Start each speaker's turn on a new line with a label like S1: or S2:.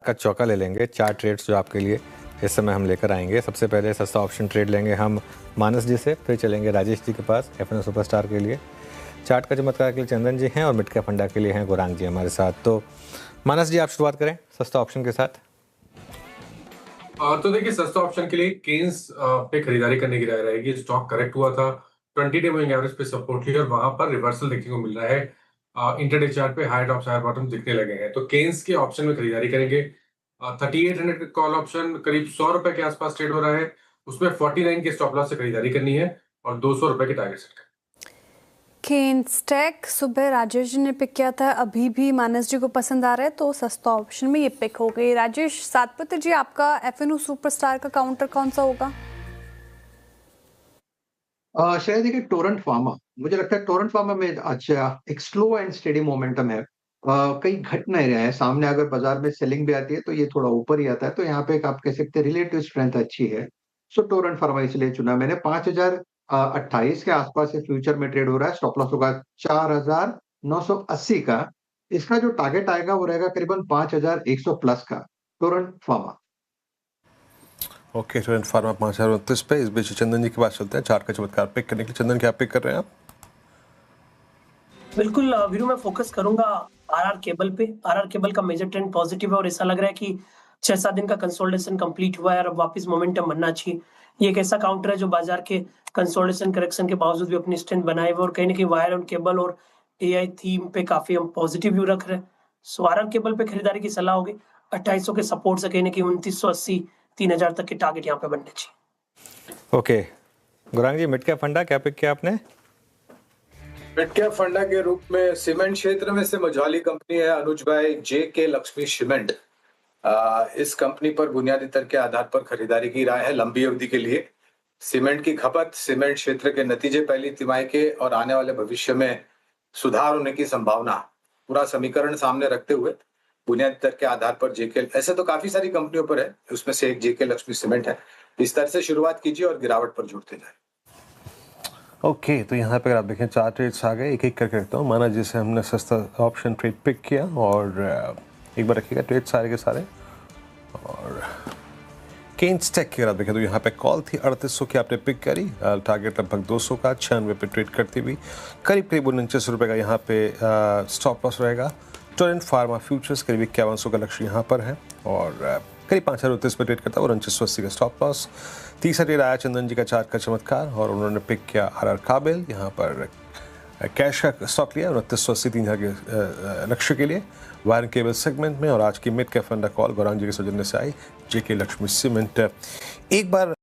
S1: का चौका ले लेंगे। 4 ट्रेड्स जो आपके लिए इस समय हम लेकर आएंगे। सबसे पहले सस्ता ऑप्शन ट्रेड लेंगे हम मानस जी से, फिर चलेंगे राजेश जी के पास एफएनओ सुपरस्टार के लिए। चार्ट का चमत्कार के लिए चंदन जी हैं और मिड कैप फंडा के लिए हैं गौरांग जी हमारे साथ। तो मानस जी आप शुरुआत करें सस्ता ऑप्शन के साथ।
S2: तो देखिए, सस्ता ऑप्शन के लिए केन्स पे खरीदारी करने की राय रहेगी। स्टॉक करेक्ट हुआ था, 20 डे मूविंग एवरेज पे सपोर्ट लिया और वहां पर रिवर्सल देखने को मिल रहा है। इंटरडे चार्ट पे हाई टॉप्स हाई बॉटम दिखने लगे हैं, तो केन्स के ऑप्शन में खरीदारी करेंगे। 3800 का कॉल ऑप्शन करीब 100 रुपए के आसपास ट्रेड हो रहा है। उसमें 49 के स्टॉप लॉस से खरीदारी करनी है और 200 रुपए के टारगेट सेट करना।
S3: केन्स टेक सुबह राजेश जी ने पिक किया था, अभी भी मानस जी को पसंद आ रहा है, तो सस्ता ऑप्शन में ये पिक हो गई। राजेश सातपुत्र जी, आपका एफएनओ सुपरस्टार का काउंटर कौन सा होगा?
S4: शायद देखिए टोरेंट फार्मा, मुझे लगता है टोरेंट फार्मा में अच्छा एक स्लो एंड स्टेडी मोमेंटम है। कहीं घट नहीं रहा है, सामने अगर बाजार में सेलिंग भी आती है तो ये थोड़ा ऊपर ही आता है, तो यहाँ पे एक आप कह सकते हैं रिलेटिव स्ट्रेंथ अच्छी है। सो टोरेंट फार्मा इसलिए चुना मैंने। 5028 के आसपास ये फ्यूचर में ट्रेड हो रहा है। स्टॉप लॉस होगा 4980 का। इसका जो टारगेट आएगा वो रहेगा करीबन 5100 प्लस का। Torrent pharma.
S5: Okay, Torrent pharma 5029 पे। इस बीच चंदन जी के पास चलते हैं चार्ट का चमत्कार पिक करने के लिए। चंदन, क्या पिक कर रहे हैं आप?
S6: बिल्कुल वीरू, मैं फोकस करूंगा आरआर केबल पे। आरआर केबल का मेजर ट्रेंड पॉजिटिव है और ऐसा लग रहा है कि 6-7 दिन का कंसोलिडेशन कंप्लीट हुआ है और अब वापस मोमेंटम बनना चाहिए। ये एक ऐसा काउंटर है जो बाजार के कंसोलिडेशन करेक्शन के बावजूद भी अपनी स्ट्रेंथ बनाए हुए और कहीं ना कहीं वायर ऑन केबल और एआई थीम पे काफी हम पॉजिटिव व्यू रख रहे हैं। सो आरआर केबल पे खरीदारी की सलाह होगी। 2800 के सपोर्ट से कहीं ना कहीं 2980 3000 तक के टारगेट यहाँ पे बनने चाहिए।
S1: ओके गौरांग जी, मिड कैप फंडा क्या पिक किया आपने?
S7: मिड कैप फंडा के रूप में सीमेंट क्षेत्र में से मझौली कंपनी है अनुज भाई जेके लक्ष्मी सीमेंट। इस कंपनी पर बुनियादी दर के आधार पर खरीदारी की राय है लंबी अवधि के लिए। सीमेंट की खपत, सीमेंट क्षेत्र के नतीजे पहली तिमाही के और आने वाले भविष्य में सुधार होने की संभावना, पूरा समीकरण सामने रखते हुए बुनियादी दर के आधार पर जेके, ऐसे तो काफी सारी कंपनियों पर है, उसमें से एक जेके लक्ष्मी सीमेंट है। इस तरह से शुरुआत कीजिए और गिरावट पर जुड़ते जाए।
S5: ओके, तो यहाँ पे अगर आप देखें 4 ट्रेड्स आ गए, एक एक करके रखता हूँ। माना जिसे हमने सस्ता ऑप्शन ट्रेड पिक किया और एक बार रखिएगा ट्रेड सारे के सारे। और केन्स टेक की अगर आप देखें तो यहाँ पे कॉल थी 3800 की आपने पिक करी, टारगेट लगभग 200 का, 96 पे ट्रेड करती हुई करीब 49 रुपये का यहाँ पे स्टॉप लॉस रहेगा। टोरेंट फार्मा फ्यूचर्स करीब 5100 का लक्ष्य यहाँ पर है और करीब 5029 पे ट्रेड करता है और 4980 का स्टॉप लॉस। तीसरा ट्रेड आया चंदन जी का चार्ट का चमत्कार और उन्होंने पिक किया आरआर काबिल, यहाँ पर कैश का स्टॉक लिया 2980 3000 के लक्ष्य के लिए वायर केबल सेगमेंट में। और आज की मिड कैप फंडा कॉल गौरांग जी के सौजन्य से आई जेके लक्ष्मी सीमेंट। एक बार